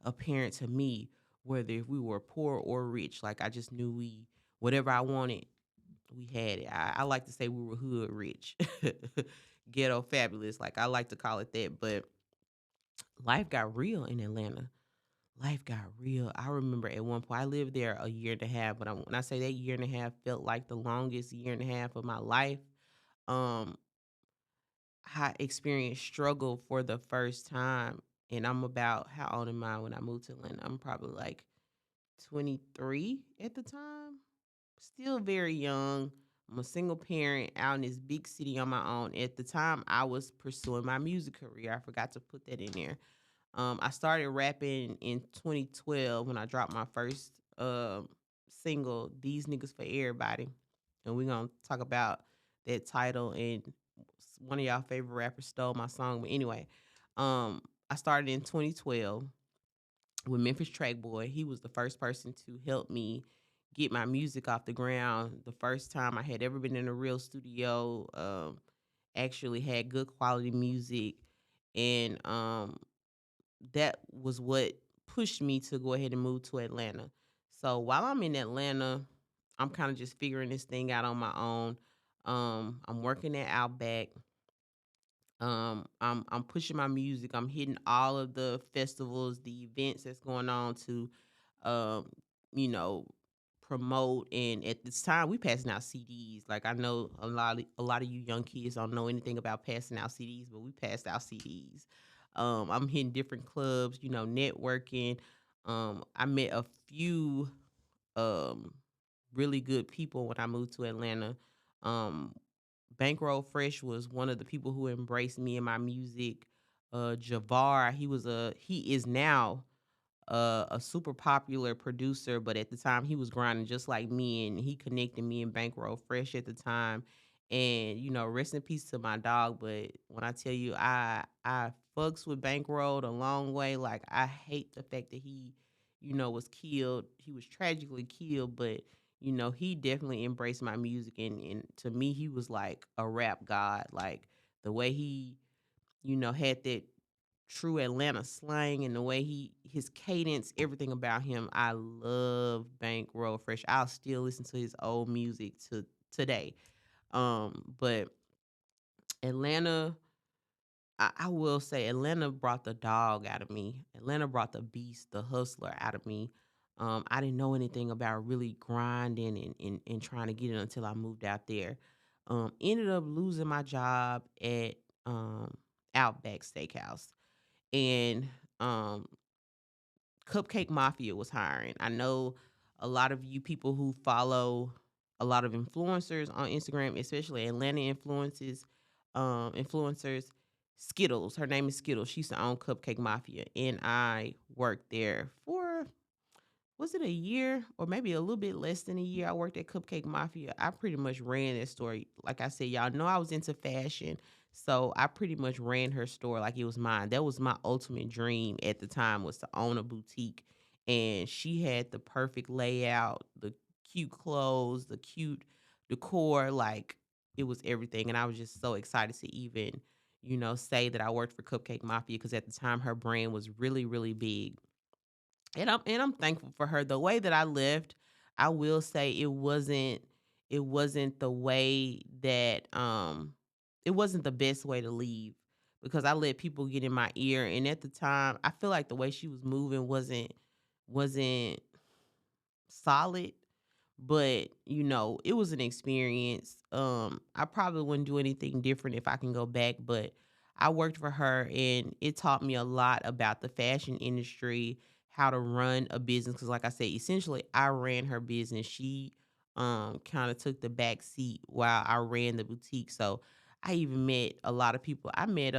apparent to me whether if we were poor or rich. Like I just knew whatever I wanted, we had it. I like to say we were hood rich, ghetto fabulous. Like I like to call it that. But life got real in Atlanta. Life got real. I remember at one point I lived there a year and a half, but when I say that year and a half felt like the longest year and a half of my life. Um, I experienced struggle for the first time, and I'm about how old am I when I moved to Atlanta? I'm probably like 23 at the time. Still very young. I'm a single parent out in this big city on my own. At the time, I was pursuing my music career. I forgot to put that in there. I started rapping in 2012 when I dropped my first single, "These Niggas for Everybody," and we're gonna talk about that title. And one of y'all favorite rappers stole my song, but anyway, I started in 2012 with Memphis Track Boy. He was the first person to help me get my music off the ground. The first time I had ever been in a real studio, actually had good quality music, and that was what pushed me to go ahead and move to Atlanta. So while I'm in Atlanta, I'm kind of just figuring this thing out on my own. I'm working at Outback. I'm pushing my music. I'm hitting all of the festivals, the events that's going on to, um, you know, promote. And at this time, we passing out CDs. Like I know a lot of you young kids don't know anything about passing out CDs, but we passed out CDs. I'm hitting different clubs, networking. I met a few um really good people when I moved to Atlanta. Um, Bankroll Fresh was one of the people who embraced me and my music. Javar, he is now a super popular producer, but at the time he was grinding just like me, and he connected me and Bankroll Fresh at the time. And rest in peace to my dog. But when I tell you, I fucks with Bankroll a long way. Like I hate the fact that he, was killed. He was tragically killed, but he definitely embraced my music, and to me, he was like a rap god. Like the way he, had that true Atlanta slang and the way his cadence, everything about him. I love Bankroll Fresh. I'll still listen to his old music to today. But Atlanta, I will say Atlanta brought the dog out of me. Atlanta brought the beast, the hustler out of me. I didn't know anything about really grinding and trying to get it until I moved out there. Ended up losing my job at Outback Steakhouse. And um Cupcake Mafia was hiring. I know a lot of you people who follow a lot of influencers on Instagram, especially Atlanta influencers. Skittles, her name is Skittles. She used to own Cupcake Mafia, and I worked there for, was it a year or maybe a little bit less than a year? I worked at Cupcake Mafia. I pretty much ran that store. Like I said, y'all know I was into fashion. So I pretty much ran her store like it was mine. That was my ultimate dream at the time, was to own a boutique. And she had the perfect layout, the cute clothes, the cute decor, like it was everything. And I was just so excited to even, say that I worked for Cupcake Mafia, because at the time her brand was really, really big. And I'm thankful for her. The way that I left, I will say it wasn't the way that it wasn't the best way to leave, because I let people get in my ear, and at the time I feel like the way she was moving wasn't solid, but it was an experience. I probably wouldn't do anything different if I can go back, but I worked for her and it taught me a lot about the fashion industry, how to run a business, cuz like I said, essentially I ran her business. She kind of took the back seat while I ran the boutique. So I even met a lot of people. I met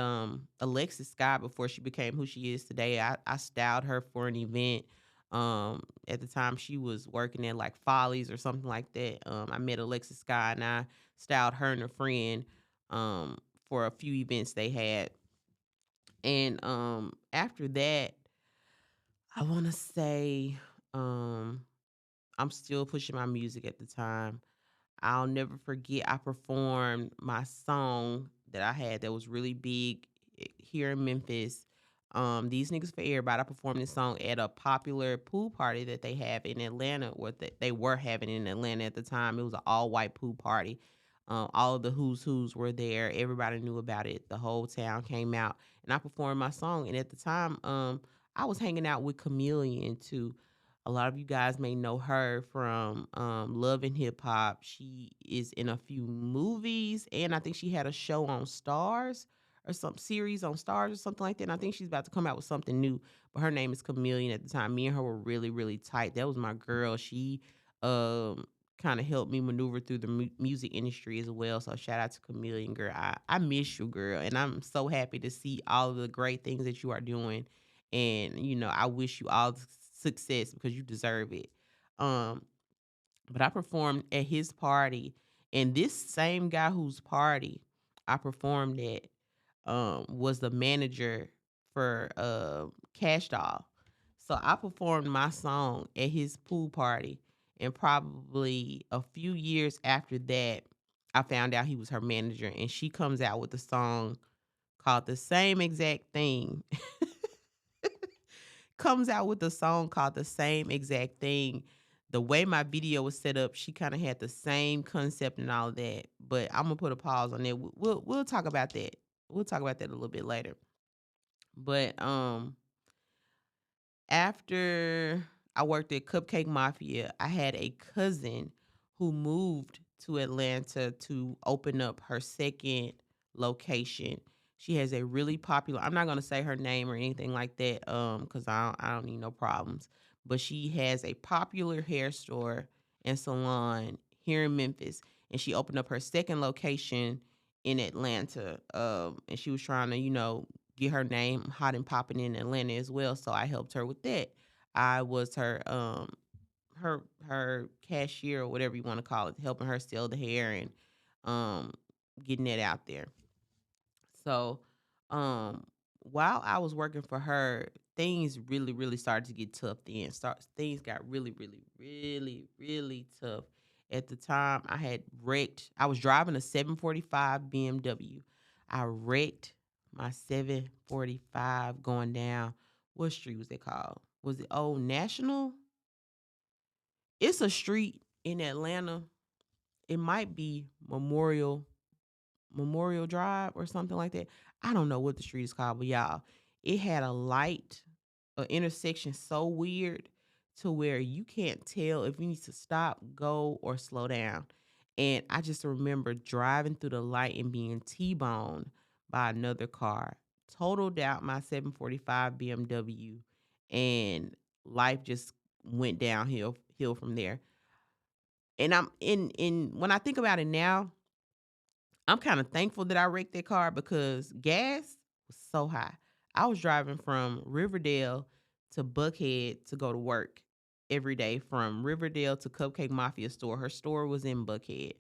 Alexis Scott before she became who she is today. I styled her for an event. At the time she was working at like Follies or something like that. I met Alexis Scott and I styled her and a friend um for a few events they had. And after that, I want to say um I'm still pushing my music at the time. I'll never forget I performed my song that I had that was really big here in Memphis. These niggas for everybody. I performed this song at a popular pool party that they have in Atlanta, or that they were having in Atlanta at the time. It was an all white pool party. All of the who's were there. Everybody knew about it. The whole town came out, and I performed my song. And at the time, I was hanging out with Chameleon too. A lot of you guys may know her from Love and Hip Hop. She is in a few movies, and I think she had a show on Stars, or some series on Stars or something like that. And I think she's about to come out with something new. But her name is Chameleon at the time. Me and her were really, really tight. That was my girl. She um kind of helped me maneuver through the music industry as well. So shout out to Chameleon, girl. I miss you, girl. And I'm so happy to see all of the great things that you are doing. And, I wish you all the success because you deserve it. Um, but I performed at his party, and this same guy whose party I performed at was the manager for Cash Doll. So I performed my song at his pool party, and probably a few years after that, I found out he was her manager, and she comes out with a song called The Same Exact Thing. Comes out with a song called The Same Exact Thing. The way my video was set up, she kind of had the same concept and all of that. But I'm gonna put a pause on that. We'll talk about that. We'll talk about that a little bit later. But after I worked at Cupcake Mafia, I had a cousin who moved to Atlanta to open up her second location. She has a really popular, I'm not gonna say her name or anything like that, because I don't need no problems. But she has a popular hair store and salon here in Memphis. And she opened up her second location in Atlanta. And she was trying to, get her name hot and popping in Atlanta as well. So I helped her with that. I was her cashier, or whatever you want to call it, helping her sell the hair and um getting that out there. So, while I was working for her, things really, really started to get tough. Things got really, really, really, really tough. At the time, I had wrecked. I was driving a 745 BMW. I wrecked my 745 going down. What street was it called? Was it Old National? It's a street in Atlanta. It might be Memorial Drive or something like that. I don't know what the street is called, but y'all, it had a light, a intersection so weird to where you can't tell if you need to stop, go, or slow down. And I just remember driving through the light and being T-boned by another car, totaled out my 745 BMW, and life just went downhill hill from there. And I'm in when I think about it now, I'm kinda thankful that I wrecked that car because gas was so high. I was driving from Riverdale to Buckhead to go to work every day, from Riverdale to Cupcake Mafia store. Her store was in Buckhead.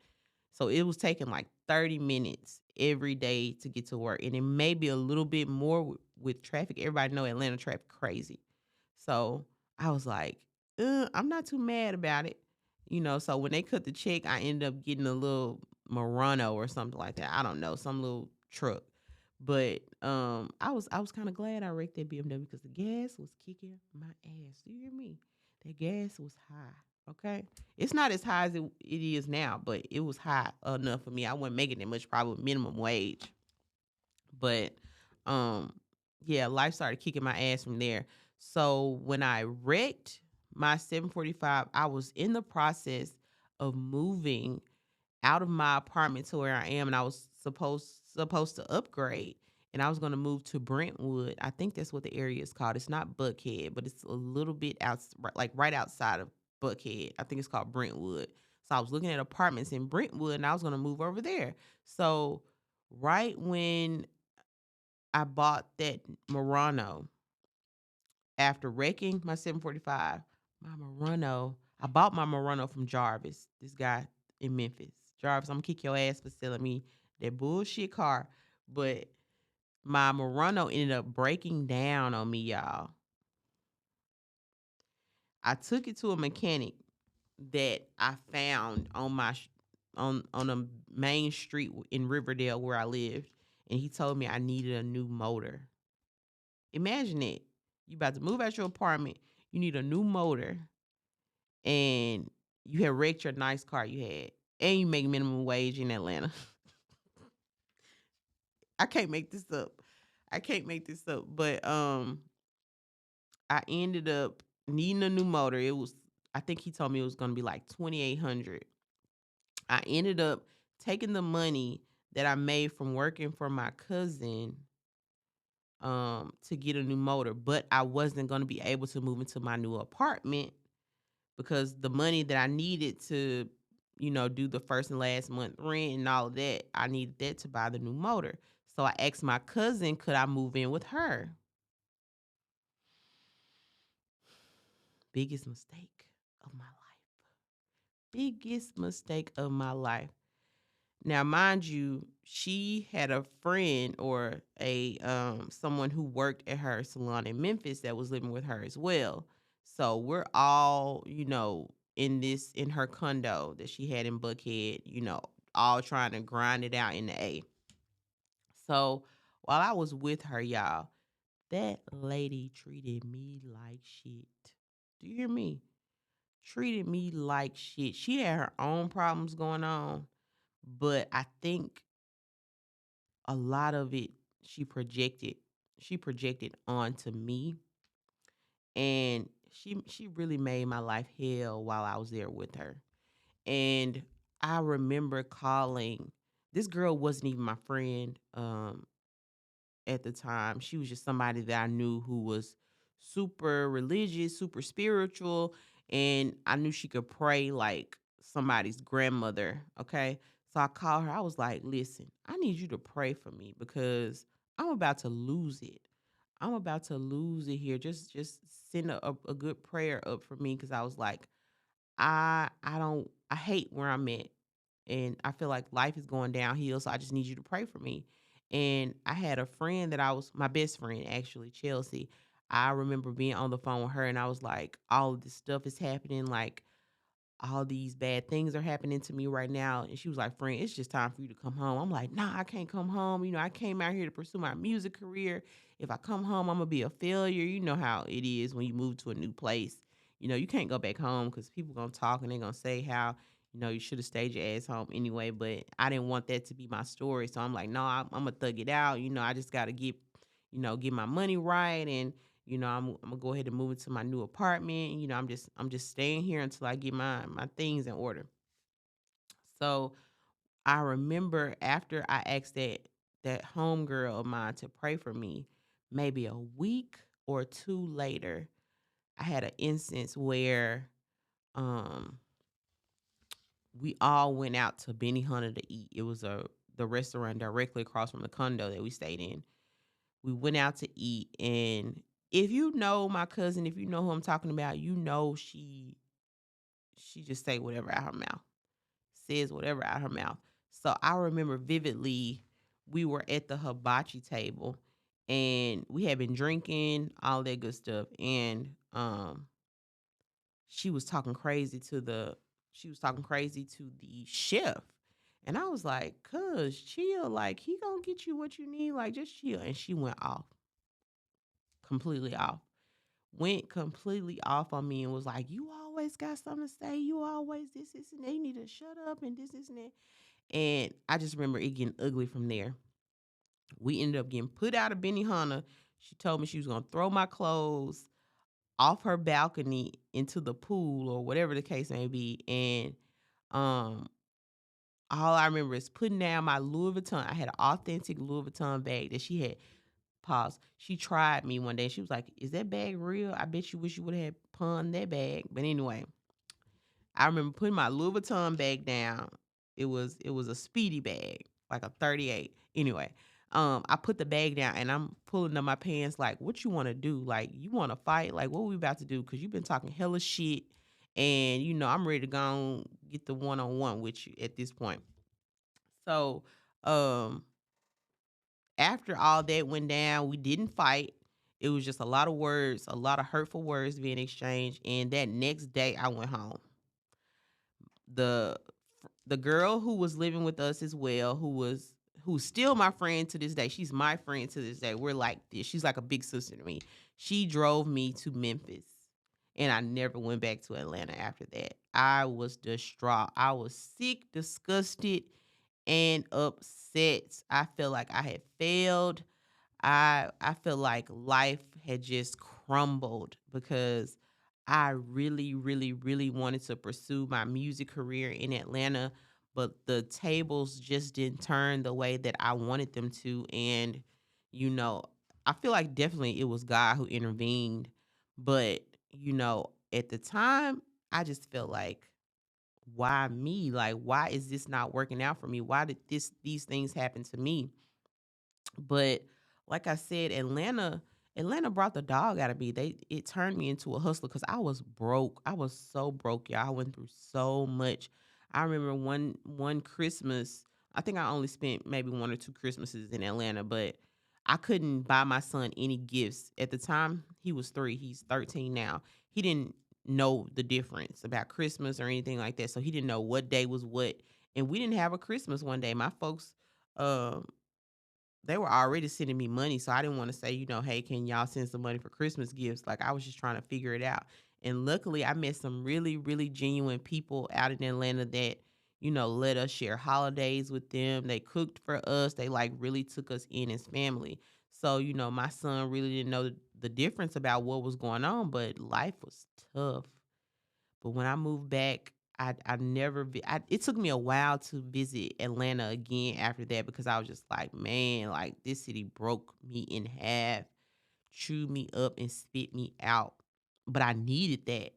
So it was taking like 30 minutes every day to get to work. And it may be a little bit more with traffic. Everybody know Atlanta traffic crazy. So I was like, I'm not too mad about it. So when they cut the check, I ended up getting a little Murano or something like that. I don't know, some little truck. But I was kind of glad I wrecked that BMW because the gas was kicking my ass. Do you hear me? That gas was high. Okay. It's not as high as it is now, but it was high enough for me. I wasn't making that much, probably minimum wage. But yeah, life started kicking my ass from there. So when I wrecked my 745, I was in the process of moving out of my apartment to where I am, and I was supposed to upgrade, and I was going to move to Brentwood. I think that's what the area is called. It's not Buckhead, but it's a little bit out, like right outside of Buckhead. I think it's called Brentwood. So I was looking at apartments in Brentwood, and I was going to move over there. So right when I bought that Murano, after wrecking my 745, I bought my Murano from Jarvis, this guy in Memphis. Jarvis, I'm gonna kick your ass for selling me that bullshit car. But my Murano ended up breaking down on me, y'all. I took it to a mechanic that I found on a main street in Riverdale where I lived, and he told me I needed a new motor. Imagine it. You about to move out your apartment. You need a new motor, and you have wrecked your nice car you had, and you make minimum wage in Atlanta. I can't make this up. I can't make this up. But I ended up needing a new motor. It was, I think he told me it was gonna be like 2,800. I ended up taking the money that I made from working for my cousin to get a new motor, but I wasn't gonna be able to move into my new apartment because the money that I needed to, do the first and last month rent and all of that, I needed that to buy the new motor. So I asked my cousin, could I move in with her? Biggest mistake of my life. Biggest mistake of my life. Now, mind you, she had a friend or a someone who worked at her salon in Memphis that was living with her as well. So we're all, in her condo that she had in Buckhead, all trying to grind it out in the A. So while I was with her, y'all, that lady treated me like shit. Do you hear me? Treated me like shit. She had her own problems going on, but I think a lot of it she projected she projected onto me, and she really made my life hell while I was there with her. And I remember calling, this girl wasn't even my friend at the time. She was just somebody that I knew who was super religious, super spiritual, and I knew she could pray like somebody's grandmother. Okay. So I called her. I was like, listen, I need you to pray for me because I'm about to lose it. I'm about to lose it here. Just send a good prayer up for me because I was like, I hate where I'm at, and I feel like life is going downhill, so I just need you to pray for me. And I had a friend that I was my best friend actually, Chelsea. I remember being on the phone with her and I was like, all of this stuff is happening, like all these bad things are happening to me right now. And she was like, friend, it's just time for you to come home. I'm like, nah, I can't come home. I came out here to pursue my music career. If I come home, I'm gonna be a failure. You know how it is when you move to a new place. You can't go back home because people gonna talk and they're gonna say how, you should have stayed your ass home anyway. But I didn't want that to be my story. So I'm like, no, I'm gonna thug it out. I just gotta get my money right, and I'm gonna go ahead and move into my new apartment. I'm just staying here until I get my things in order. So I remember after I asked that homegirl of mine to pray for me, maybe a week or two later, I had an instance where um we all went out to Benihana to eat. It was the restaurant directly across from the condo that we stayed in. We went out to eat, and if you know my cousin, if you know who I'm talking about, she just say whatever out her mouth, says whatever out her mouth. So I remember vividly, we were at the hibachi table, and we had been drinking all that good stuff, and she was talking crazy to the chef. And I was like, cuz chill, like he gonna get you what you need, like just chill. And she went off, completely off. Went completely off on me and was like, you always got something to say. You always this, and that. You need to shut up and this, and that. And I just remember it getting ugly from there. We ended up getting put out of Benihana. She told me she was gonna throw my clothes off her balcony into the pool or whatever the case may be. And um all I remember is putting down my Louis Vuitton. I had an authentic Louis Vuitton bag that she had. Pause. She tried me one day. She was like, "Is that bag real? I bet you wish you would have pawned that bag." But anyway, I remember putting my Louis Vuitton bag down. It was a speedy bag, like a 38. Anyway, I put the bag down and I'm pulling up my pants like, "What you want to do? Like, you want to fight? Like, what we about to do? Because you've been talking hella shit, and I'm ready to go on, get the one on one with you at this point." So, um, after all that went down, we didn't fight. It was just a lot of words, a lot of hurtful words being exchanged. And that next day, I went home. The the girl who was living with us as well, who was who's still my friend to this day. She's my friend to this day. We're like this. She's like a big sister to me. She drove me to Memphis, and I never went back to Atlanta after that. I was distraught. I was sick, disgusted, and upset. I felt like I had failed. I feel like life had just crumbled because I really, really, really wanted to pursue my music career in Atlanta, but the tables just didn't turn the way that I wanted them to. And, you know, I feel like definitely it was God who intervened. But, at the time, I just felt like, why me? Like, why is this not working out for me? Why did these things happen to me? But like I said, Atlanta brought the dog out of me. It turned me into a hustler because I was broke. I was so broke, y'all. I went through so much. I remember one Christmas. I think I only spent maybe one or two Christmases in Atlanta, but I couldn't buy my son any gifts. At the time, he was 3. He's 13 now. He didn't know the difference about Christmas or anything like that. So he didn't know what day was what. And we didn't have a Christmas one day. My folks um they were already sending me money, so I didn't wanna say, "Hey, can y'all send some money for Christmas gifts?" Like, I was just trying to figure it out, and luckily, I met some really, really genuine people out in Atlanta that, let us share holidays with them. They cooked for us. They, like, really took us in as family. So, my son really didn't know the difference about what was going on, but life was tough. But when I moved back, I never it took me a while to visit Atlanta again after that because I was just like, man, like this city broke me in half, chewed me up and spit me out. But I needed that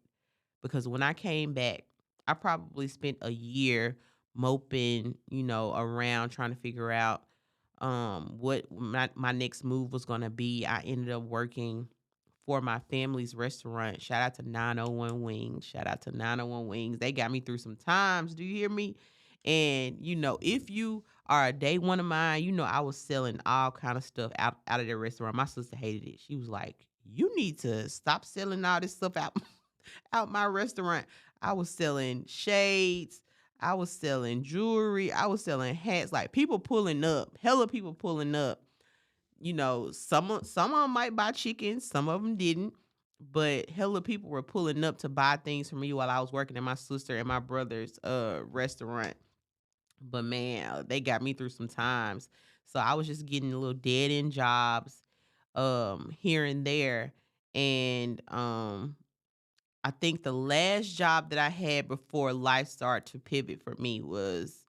because when I came back, I probably spent a year moping, around trying to figure out what my next move was gonna be. I ended up working for my family's restaurant. Shout out to 901 Wings. Shout out to 901 Wings. They got me through some times. Do you hear me? And if you are a day one of mine, I was selling all kind of stuff out of the restaurant. My sister hated it. She was like, "You need to stop selling all this stuff out out my restaurant." I was selling shades. I was selling jewelry. I was selling hats. Like people pulling up, hella people pulling up. Some of them might buy chicken, some of them didn't, but hella people were pulling up to buy things from me while I was working at my sister and my brother's restaurant. But man, they got me through some times. So I was just getting little dead end jobs here and there. And I think the last job that I had before life started to pivot for me was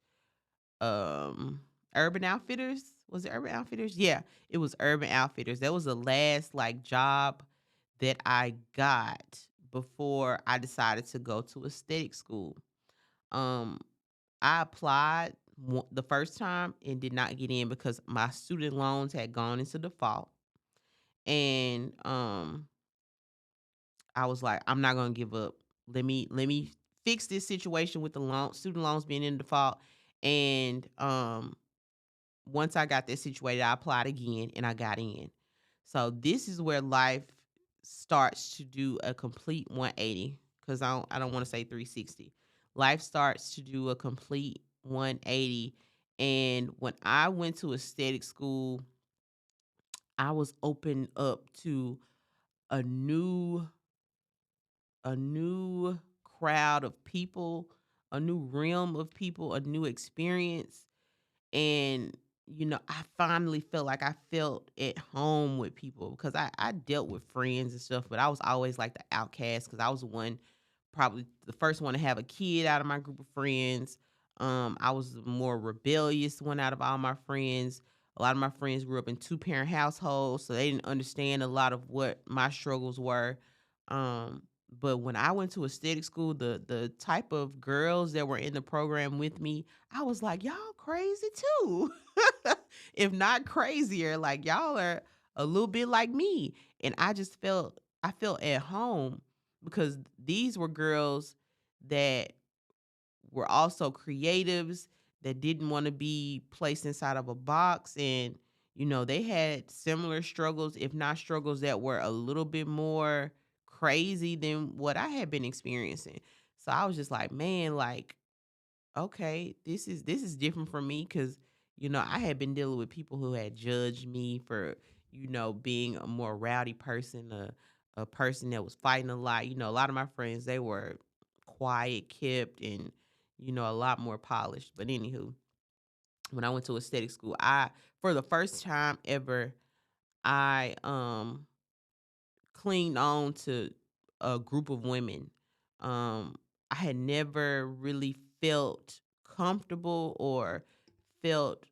um Urban Outfitters. Was it Urban Outfitters? Yeah, it was Urban Outfitters. That was the last like job that I got before I decided to go to aesthetic school. Um I applied the first time and did not get in because my student loans had gone into default. And I was like, I'm not gonna give up. Let me fix this situation with the student loans being in default. And once I got that situated, I applied again and I got in. So this is where life starts to do a complete 180 because I don't want to say 360. Life starts to do a complete 180. And when I went to aesthetic school, I was open up to a new a new crowd of people, a new realm of people, a new experience. And I finally felt like I felt at home with people because I dealt with friends and stuff, but I was always like the outcast because I was the one, probably the first one to have a kid out of my group of friends. I was the more rebellious one out of all my friends. A lot of my friends grew up in two-parent households, so they didn't understand a lot of what my struggles were. Um, but when I went to aesthetic school, the type of girls that were in the program with me, I was like, y'all crazy too. If not crazier, like y'all are a little bit like me. And I felt at home because these were girls that were also creatives that didn't want to be placed inside of a box. And they had similar struggles, if not struggles that were a little bit more crazy than what I had been experiencing. So I was just like, man, like, okay, this is different from me because I had been dealing with people who had judged me for, being a more rowdy person, a person that was fighting a lot. A lot of my friends, they were quiet, kept, and, a lot more polished. But anywho, when I went to aesthetic school, for the first time ever, I clinged on to a group of women. Um, I had never really felt comfortable or felt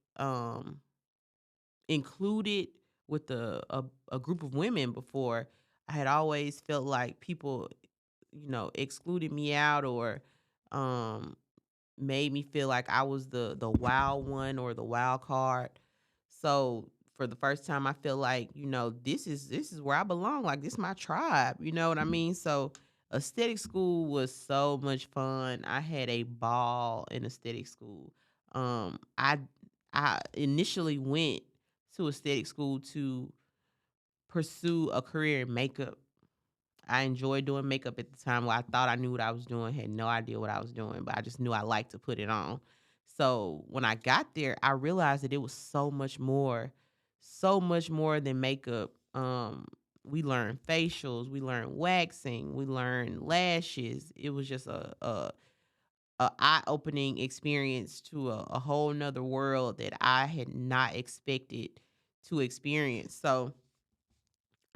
included with a group of women before. I had always felt like people, excluded me out or um made me feel like I was the wild one or the wild card. So for the first time, I feel like this is where I belong. Like this is my tribe. You know what I mean? So aesthetic school was so much fun. I had a ball in aesthetic school. I initially went to aesthetic school to pursue a career in makeup. I enjoyed doing makeup at the time where I thought I knew what I was doing, had no idea what I was doing, but I just knew I liked to put it on. So when I got there, I realized that it was so much more than makeup. We learned facials, we learned waxing, we learned lashes. It was just a eye opening experience to a whole nother world that I had not expected to experience. So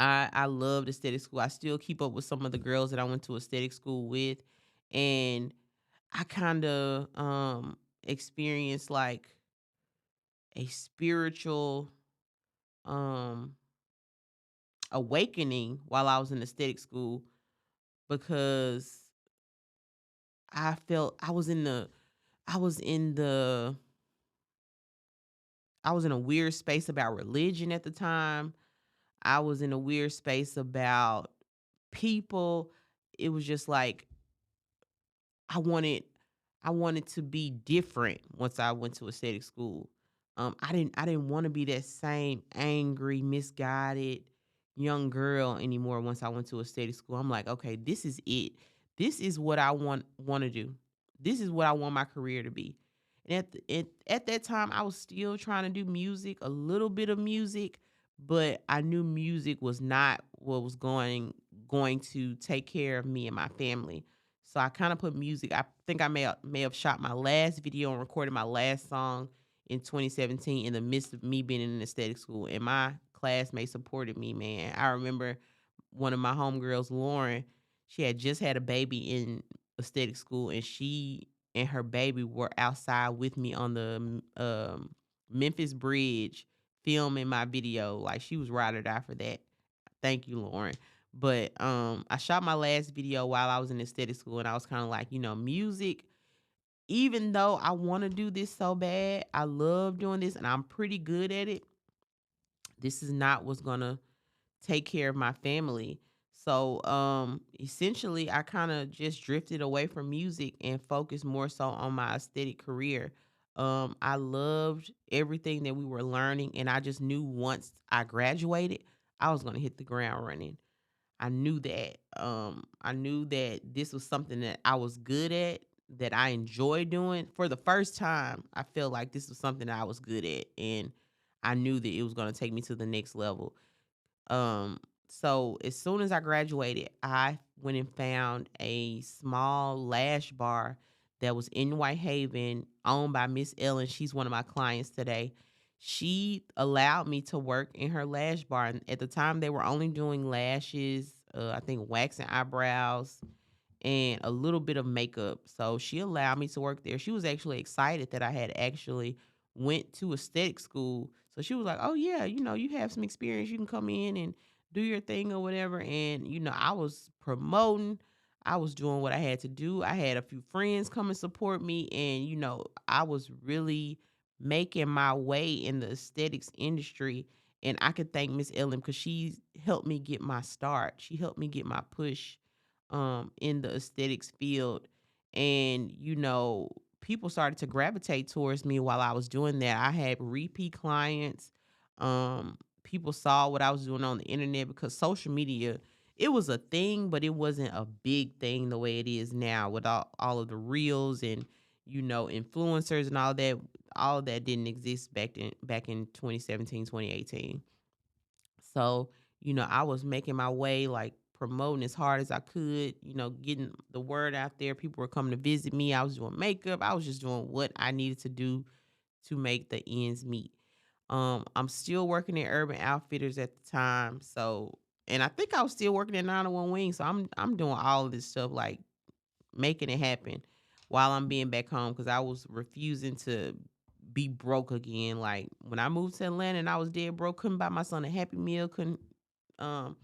I loved aesthetic school. I still keep up with some of the girls that I went to aesthetic school with, and I kind of experienced like a spiritual um awakening while I was in aesthetic school because I felt I was in the I was in a weird space about religion at the time. I was in a weird space about people. It was just like I wanted I wanted to be different once I went to aesthetic school. I didn't want to be that same angry, misguided young girl anymore once I went to aesthetic school. I'm like, okay, this is it. This is what I want to do. This is what I want my career to be. And at that time, I was still trying to do music, a little bit of music, but I knew music was not what was going to take care of me and my family. So I kind of put music. I think I may have shot my last video and recorded my last song in 2017 in the midst of me being in an aesthetic school. And my classmates supported me, man. I remember one of my homegirls, Lauren, she had just had a baby in aesthetic school, and she and her baby were outside with me on the Memphis Bridge filming my video. Like she was ride or die for that. Thank you, Lauren. But I shot my last video while I was in aesthetic school, and I was kind of like, music. Even though I want to do this so bad, I love doing this, and I'm pretty good at it. This is not what's gonna take care of my family. So essentially I kind of just drifted away from music and focused more so on my aesthetic career. I loved everything that we were learning, and I just knew once I graduated, I was going to hit the ground running. I knew that. I knew that this was something that I was good at, that I enjoy doing. For the first time, I felt like this was something that I was good at, and I knew that it was going to take me to the next level. Um, so as soon as I graduated, I went and found a small lash bar that was in Whitehaven, owned by Miss Ellen. She's one of my clients today. She allowed me to work in her lash bar. And at the time, they were only doing lashes, I think waxing eyebrows, and a little bit of makeup. So she allowed me to work there. She was actually excited that I had actually went to aesthetic school. So she was like, "Oh yeah, you have some experience. You can come in and do your thing or whatever." And I was promoting. I was doing what I had to do. I had a few friends come and support me, and I was really making my way in the aesthetics industry. And I could thank Miss Ellen because she helped me get my start. She helped me get my push in the aesthetics field. And people started to gravitate towards me while I was doing that. I had repeat clients. People saw what I was doing on the internet because social media, it was a thing, but it wasn't a big thing the way it is now with all of the reels and influencers and all that. all of that didn't exist back in 2017, 2018. So, I was making my way, like promoting as hard as I could, getting the word out there. People were coming to visit me. I was doing makeup. I was just doing what I needed to do to make the ends meet. I'm still working at Urban Outfitters at the time. So, and I think I was still working at 901 Wings. So I'm doing all of this stuff, like making it happen while I'm being back home, because I was refusing to be broke again. Like when I moved to Atlanta and I was dead broke, couldn't buy my son a Happy Meal, couldn't um,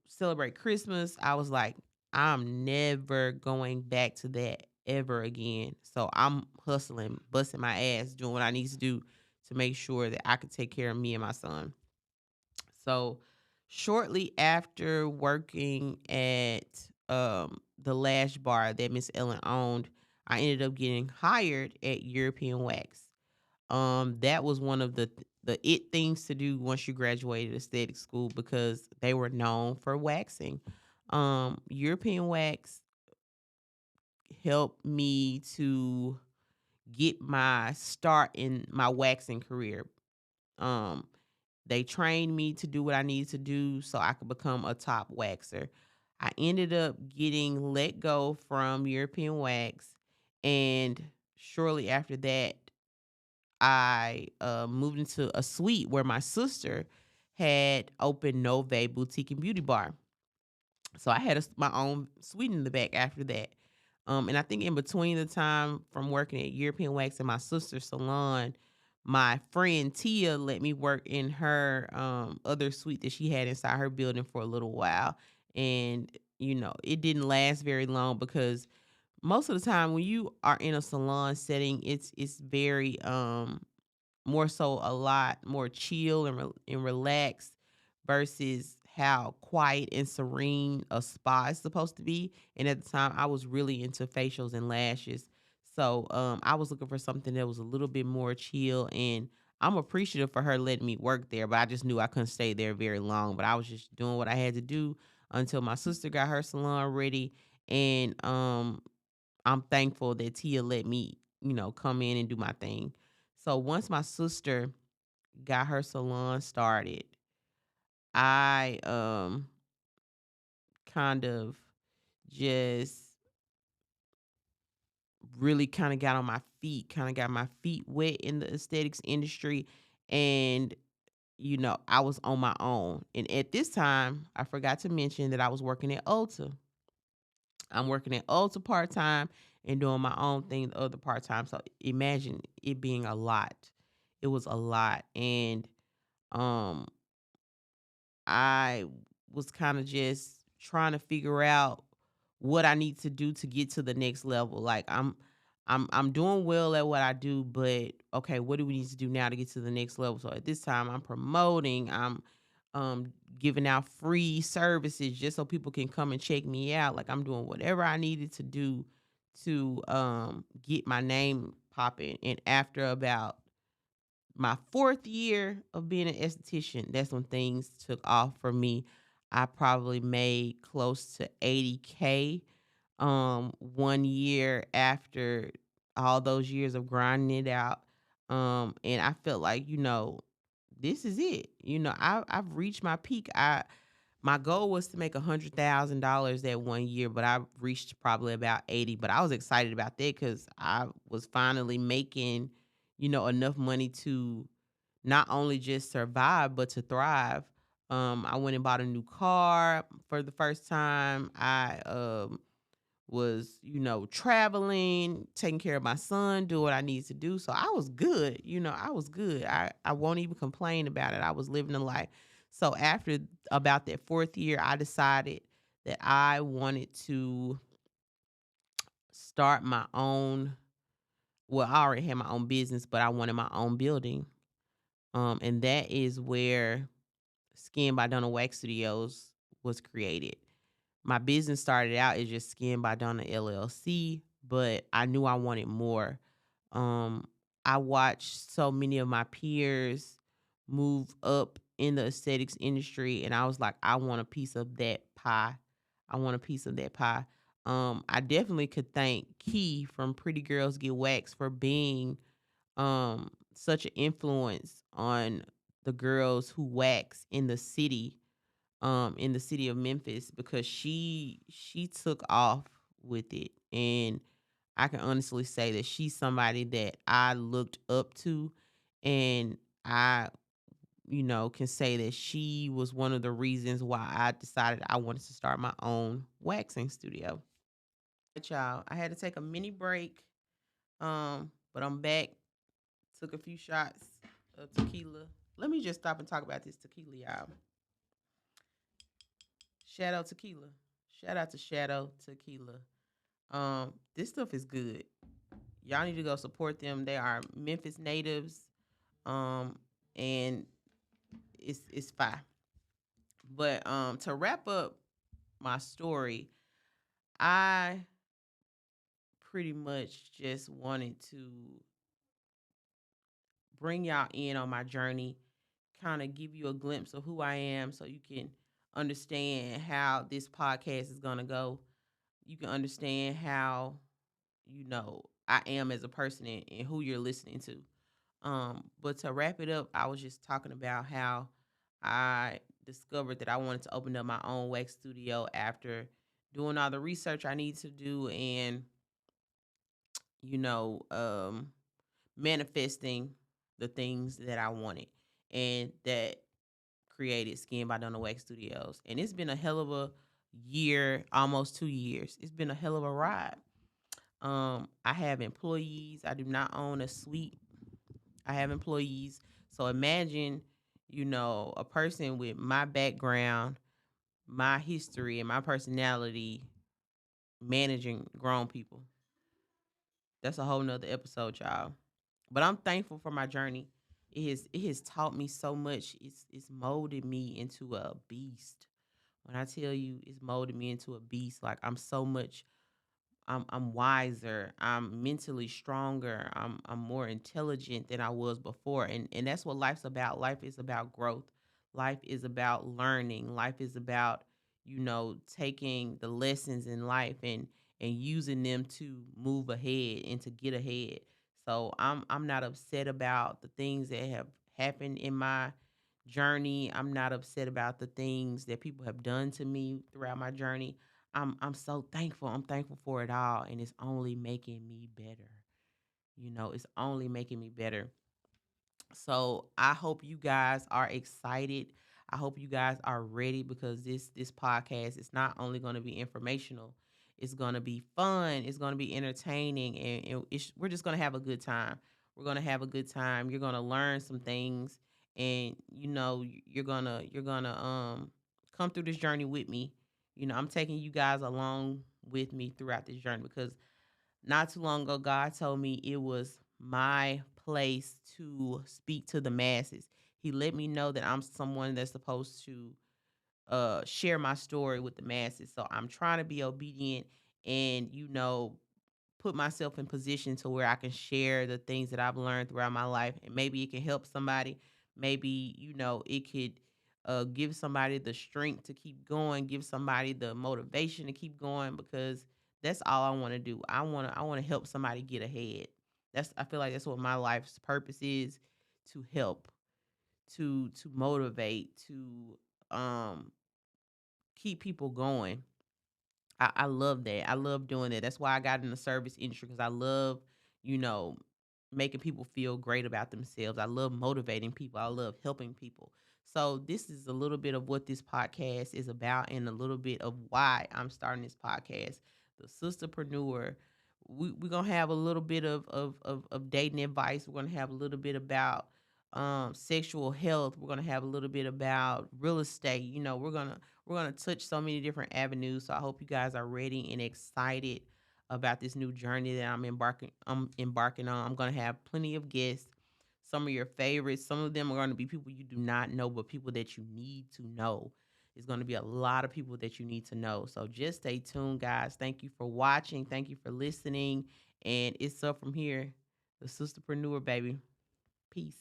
celebrate Christmas. I was like, I'm never going back to that ever again. So I'm hustling, busting my ass, doing what I need to do to make sure that I could take care of me and my son. So shortly after working at the Lash Bar that Miss Ellen owned, I ended up getting hired at European Wax. That was one of the it things to do once you graduated aesthetic school, because they were known for waxing. European Wax helped me to get my start in my waxing career. Um, they trained me to do what I needed to do so I could become a top waxer. I ended up getting let go from European Wax, and shortly after that, I moved into a suite where my sister had opened Nove Boutique and Beauty Bar. So I had my own suite in the back after that. And I think in between the time from working at European Wax and my sister's salon, my friend Tia let me work in her other suite that she had inside her building for a little while. And, it didn't last very long, because most of the time when you are in a salon setting, it's very more so a lot more chill and relaxed versus how quiet and serene a spa is supposed to be. And at the time, I was really into facials and lashes. So I was looking for something that was a little bit more chill. And I'm appreciative for her letting me work there, but I just knew I couldn't stay there very long. But I was just doing what I had to do until my sister got her salon ready. And I'm thankful that Tia let me, come in and do my thing. So once my sister got her salon started, I kind of just really kind of got on my feet, kind of got my feet wet in the aesthetics industry, and I was on my own. And at this time, I forgot to mention that I was working at Ulta. I'm working at Ulta part time and doing my own thing the other part time. So imagine it being a lot. It was a lot, and um I was kind of just trying to figure out what I need to do to get to the next level. Like I'm doing well at what I do, but okay, what do we need to do now to get to the next level? So at this time I'm promoting, I'm giving out free services just so people can come and check me out. Like I'm doing whatever I needed to do to get my name popping. And after about my fourth year of being an esthetician, that's when things took off for me. I probably made close to 80K one year after all those years of grinding it out. And I felt like, this is it. I've reached my peak. My goal was to make $100,000 that one year, but I reached probably about 80. But I was excited about that because I was finally making, enough money to not only just survive but to thrive. I went and bought a new car for the first time. I was, traveling, taking care of my son, do what I needed to do. So I was good. I was good. I won't even complain about it. I was living a life. So after about that fourth year, I decided that I wanted to start my own. Well, I already had my own business, but I wanted my own building. And that is where Skin by Donna Wax Studios was created. My business started out as just Skin by Donna LLC, but I knew I wanted more. Um, I watched so many of my peers move up in the aesthetics industry, and I was like, I want a piece of that pie. I want a piece of that pie. I definitely could thank Key from Pretty Girls Get Waxed for being such an influence on the girls who wax in the city of Memphis, because she took off with it. And I can honestly say that she's somebody that I looked up to, and I, can say that she was one of the reasons why I decided I wanted to start my own waxing studio. But y'all, I had to take a mini break. But I'm back. Took a few shots of tequila. Let me just stop and talk about this tequila, y'all. Shadow Tequila. Shout out to Shadow Tequila. This stuff is good. Y'all need to go support them. They are Memphis natives. And it's fine. But to wrap up my story, I pretty much just wanted to bring y'all in on my journey, kind of give you a glimpse of who I am so you can understand how this podcast is going to go. You can understand how, I am as a person, and who you're listening to. But to wrap it up, I was just talking about how I discovered that I wanted to open up my own wax studio after doing all the research I need to do, and, you know, um, manifesting the things that I wanted. And that created Skin by Donna Wax Studios. And it's been a hell of a year, almost 2 years. It's been a hell of a ride. I have employees. I do not own a suite. I have employees. So imagine, a person with my background, my history, and my personality managing grown people. That's a whole nother episode, y'all. But I'm thankful for my journey. It has taught me so much. It's molded me into a beast. When I tell you it's molded me into a beast, like I'm wiser, I'm mentally stronger, I'm more intelligent than I was before. And that's what life's about. Life is about growth. Life is about learning. Life is about, taking the lessons in life and using them to move ahead and to get ahead. So I'm not upset about the things that have happened in my journey. I'm not upset about the things that people have done to me throughout my journey. I'm so thankful. I'm thankful for it all, and it's only making me better. It's only making me better. So I hope you guys are excited. I hope you guys are ready, because this podcast is not only going to be informational, it's going to be fun, it's going to be entertaining, and we're just going to have a good time. We're going to have a good time. You're going to learn some things, and you're going to come through this journey with me. I'm taking you guys along with me throughout this journey, because not too long ago, God told me it was my place to speak to the masses. He let me know that I'm someone that's supposed to share my story with the masses. So I'm trying to be obedient and, put myself in position to where I can share the things that I've learned throughout my life. And maybe it can help somebody. Maybe, it could give somebody the strength to keep going, give somebody the motivation to keep going, because that's all I want to do. I want to help somebody get ahead. I feel like that's what my life's purpose is, to help, to motivate, to keep people going. I love that. I love doing that. That's why I got in the service industry, because I love, you know, making people feel great about themselves. I love motivating people. I love helping people. So this is a little bit of what this podcast is about, and a little bit of why I'm starting this podcast. The Sisterpreneur. We're gonna have a little bit of dating advice. We're gonna have a little bit about sexual health. We're gonna have a little bit about real estate. We're gonna touch so many different avenues. So I hope you guys are ready and excited about this new journey that I'm embarking on. I'm gonna have plenty of guests, some of your favorites. Some of them are gonna be people you do not know, but people that you need to know. It's gonna be a lot of people that you need to know. So just stay tuned, guys. Thank you for watching. Thank you for listening. And it's up from here. The Sisterpreneur, baby. Peace.